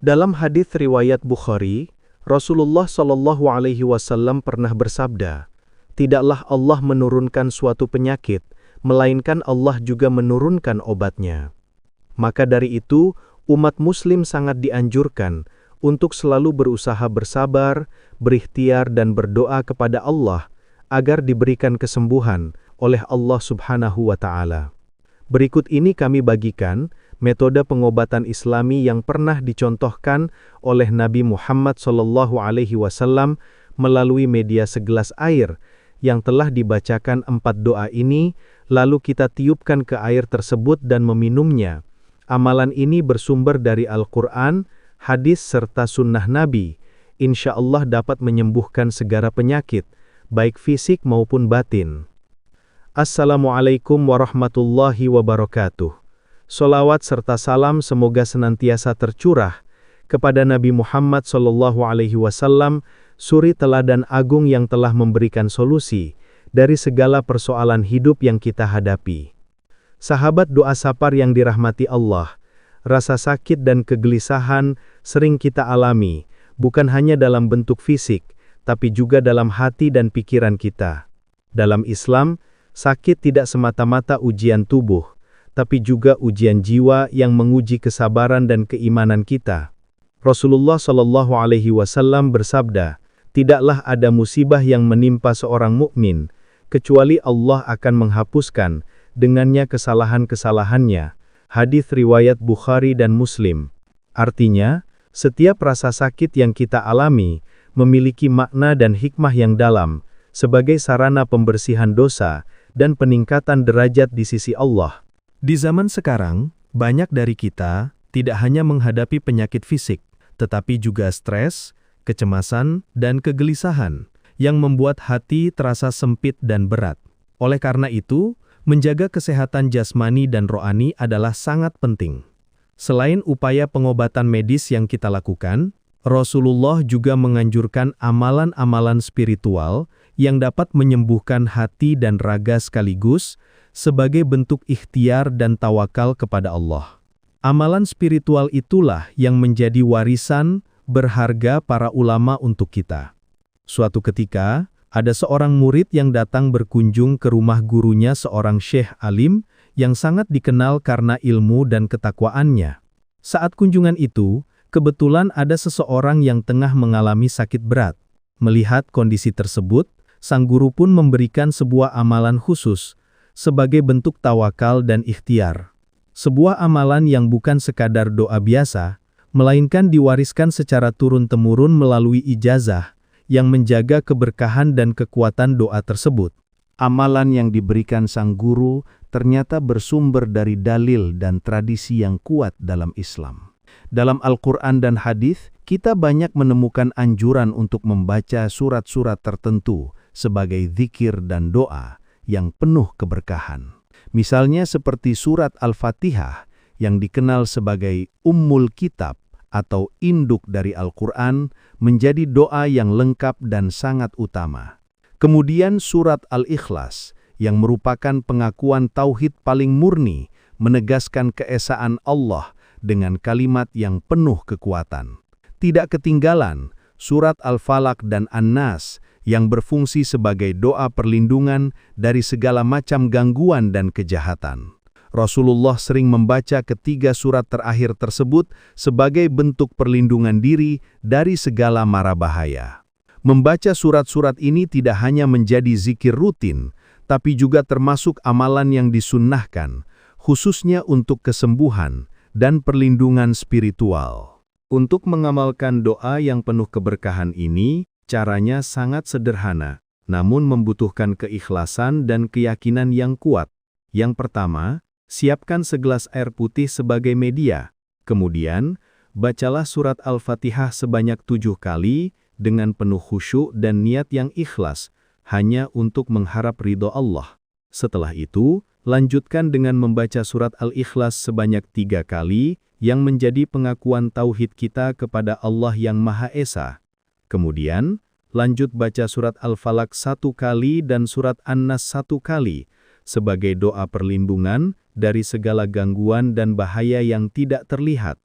Dalam hadis riwayat Bukhari, Rasulullah Shallallahu Alaihi Wasallam pernah bersabda, "Tidaklah Allah menurunkan suatu penyakit, melainkan Allah juga menurunkan obatnya." Maka dari itu, umat Muslim sangat dianjurkan untuk selalu berusaha bersabar, berikhtiar dan berdoa kepada Allah agar diberikan kesembuhan oleh Allah Subhanahu wa Ta'ala. Berikut ini kami bagikan metode pengobatan Islami yang pernah dicontohkan oleh Nabi Muhammad SAW melalui media segelas air yang telah dibacakan 4 doa ini, lalu kita tiupkan ke air tersebut dan meminumnya. Amalan ini bersumber dari Al-Quran, hadis serta sunnah Nabi. Insya Allah dapat menyembuhkan segala penyakit, baik fisik maupun batin. Assalamualaikum warahmatullahi wabarakatuh. Sholawat serta salam semoga senantiasa tercurah kepada Nabi Muhammad SAW, suri teladan agung yang telah memberikan solusi dari segala persoalan hidup yang kita hadapi. Sahabat doa sapar yang dirahmati Allah, rasa sakit dan kegelisahan sering kita alami, bukan hanya dalam bentuk fisik, tapi juga dalam hati dan pikiran kita. Dalam Islam, sakit tidak semata-mata ujian tubuh, tapi juga ujian jiwa yang menguji kesabaran dan keimanan kita. Rasulullah Shallallahu Alaihi Wasallam bersabda, "Tidaklah ada musibah yang menimpa seorang mukmin, kecuali Allah akan menghapuskan dengannya kesalahan-kesalahannya." Hadis riwayat Bukhari dan Muslim. Artinya, setiap rasa sakit yang kita alami memiliki makna dan hikmah yang dalam, sebagai sarana pembersihan dosa dan peningkatan derajat di sisi Allah. Di zaman sekarang, banyak dari kita tidak hanya menghadapi penyakit fisik, tetapi juga stres, kecemasan, dan kegelisahan yang membuat hati terasa sempit dan berat. Oleh karena itu, menjaga kesehatan jasmani dan rohani adalah sangat penting. Selain upaya pengobatan medis yang kita lakukan, Rasulullah juga menganjurkan amalan-amalan spiritual yang dapat menyembuhkan hati dan raga sekaligus sebagai bentuk ikhtiar dan tawakal kepada Allah. Amalan spiritual itulah yang menjadi warisan berharga para ulama untuk kita. Suatu ketika, ada seorang murid yang datang berkunjung ke rumah gurunya, seorang syekh alim yang sangat dikenal karena ilmu dan ketakwaannya. Saat kunjungan itu, kebetulan ada seseorang yang tengah mengalami sakit berat. Melihat kondisi tersebut, sang guru pun memberikan sebuah amalan khusus sebagai bentuk tawakal dan ikhtiar. Sebuah amalan yang bukan sekadar doa biasa, melainkan diwariskan secara turun-temurun melalui ijazah yang menjaga keberkahan dan kekuatan doa tersebut. Amalan yang diberikan sang guru ternyata bersumber dari dalil dan tradisi yang kuat dalam Islam. Dalam Al-Quran dan hadis, kita banyak menemukan anjuran untuk membaca surat-surat tertentu sebagai zikir dan doa yang penuh keberkahan. Misalnya seperti surat Al-Fatihah yang dikenal sebagai Ummul Kitab atau induk dari Al-Quran, menjadi doa yang lengkap dan sangat utama. Kemudian surat Al-Ikhlas yang merupakan pengakuan tauhid paling murni, menegaskan keesaan Allah dengan kalimat yang penuh kekuatan. Tidak ketinggalan surat Al-Falaq dan An-Nas yang berfungsi sebagai doa perlindungan dari segala macam gangguan dan kejahatan. Rasulullah sering membaca ketiga surat terakhir tersebut sebagai bentuk perlindungan diri dari segala mara bahaya. Membaca surat-surat ini tidak hanya menjadi zikir rutin, tapi juga termasuk amalan yang disunnahkan, khususnya untuk kesembuhan dan perlindungan spiritual. Untuk mengamalkan doa yang penuh keberkahan ini, caranya sangat sederhana, namun membutuhkan keikhlasan dan keyakinan yang kuat. Yang pertama, siapkan segelas air putih sebagai media. Kemudian, bacalah surat Al-Fatihah sebanyak 7 kali dengan penuh khusyuk dan niat yang ikhlas, hanya untuk mengharap ridho Allah. Setelah itu, lanjutkan dengan membaca surat Al-Ikhlas sebanyak 3 kali, yang menjadi pengakuan tauhid kita kepada Allah yang Maha Esa. Kemudian, lanjut baca surat Al-Falaq 1 kali dan surat An-Nas 1 kali, sebagai doa perlindungan dari segala gangguan dan bahaya yang tidak terlihat.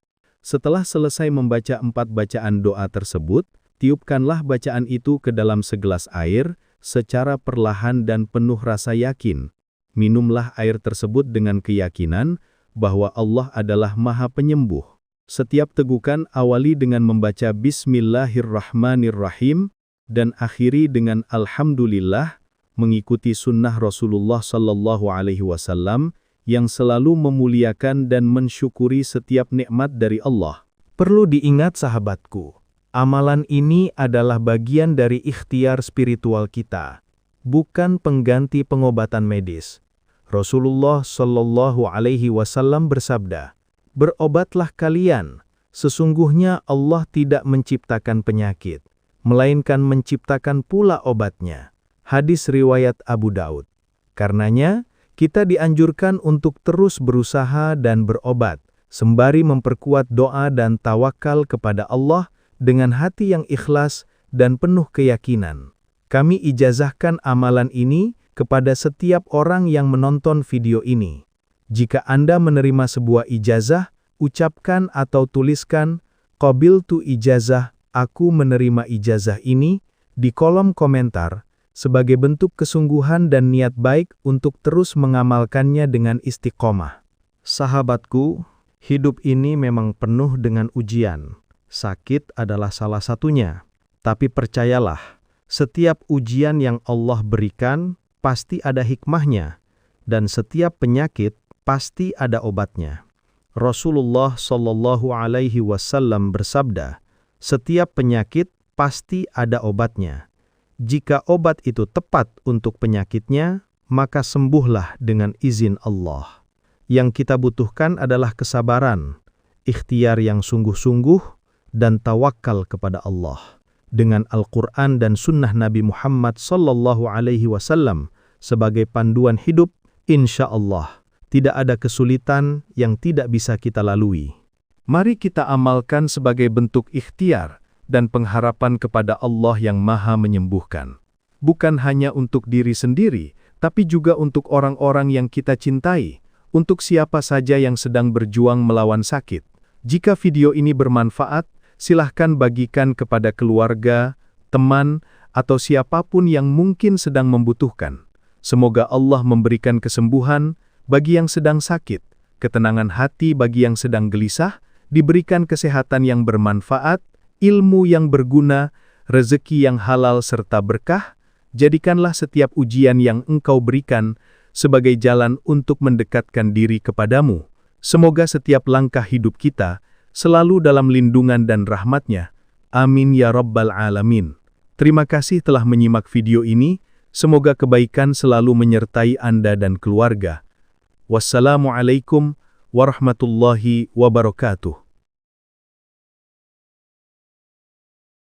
Setelah selesai membaca 4 bacaan doa tersebut, tiupkanlah bacaan itu ke dalam segelas air secara perlahan dan penuh rasa yakin. Minumlah air tersebut dengan keyakinan bahwa Allah adalah Maha Penyembuh. Setiap tegukan awali dengan membaca Bismillahirrahmanirrahim dan akhiri dengan Alhamdulillah, mengikuti sunnah Rasulullah SAW yang selalu memuliakan dan mensyukuri setiap nikmat dari Allah. Perlu diingat sahabatku, amalan ini adalah bagian dari ikhtiar spiritual kita, bukan pengganti pengobatan medis. Rasulullah SAW bersabda, "Berobatlah kalian, sesungguhnya Allah tidak menciptakan penyakit, melainkan menciptakan pula obatnya." Hadis riwayat Abu Daud. Karenanya, kita dianjurkan untuk terus berusaha dan berobat, sembari memperkuat doa dan tawakal kepada Allah dengan hati yang ikhlas dan penuh keyakinan. Kami ijazahkan amalan ini kepada setiap orang yang menonton video ini. Jika Anda menerima sebuah ijazah, ucapkan atau tuliskan, "Qabiltu ijazah, aku menerima ijazah ini," di kolom komentar, sebagai bentuk kesungguhan dan niat baik untuk terus mengamalkannya dengan istiqomah. Sahabatku, hidup ini memang penuh dengan ujian. Sakit adalah salah satunya. Tapi percayalah, setiap ujian yang Allah berikan pasti ada hikmahnya, dan setiap penyakit pasti ada obatnya. Rasulullah SAW bersabda, "Setiap penyakit pasti ada obatnya. Jika obat itu tepat untuk penyakitnya, maka sembuhlah dengan izin Allah." Yang kita butuhkan adalah kesabaran, ikhtiar yang sungguh-sungguh, dan tawakal kepada Allah. Dengan Al-Quran dan Sunnah Nabi Muhammad SAW sebagai panduan hidup, insya Allah tidak ada kesulitan yang tidak bisa kita lalui. Mari kita amalkan sebagai bentuk ikhtiar dan pengharapan kepada Allah yang Maha Menyembuhkan. Bukan hanya untuk diri sendiri, tapi juga untuk orang-orang yang kita cintai, untuk siapa saja yang sedang berjuang melawan sakit. Jika video ini bermanfaat, silahkan bagikan kepada keluarga, teman, atau siapapun yang mungkin sedang membutuhkan. Semoga Allah memberikan kesembuhan bagi yang sedang sakit, ketenangan hati bagi yang sedang gelisah, diberikan kesehatan yang bermanfaat, ilmu yang berguna, rezeki yang halal serta berkah. Jadikanlah setiap ujian yang Engkau berikan sebagai jalan untuk mendekatkan diri kepadamu. Semoga setiap langkah hidup kita selalu dalam lindungan dan rahmat-Nya. Amin ya Rabbal Alamin. Terima kasih telah menyimak video ini. Semoga kebaikan selalu menyertai Anda dan keluarga. Wassalamualaikum warahmatullahi wabarakatuh.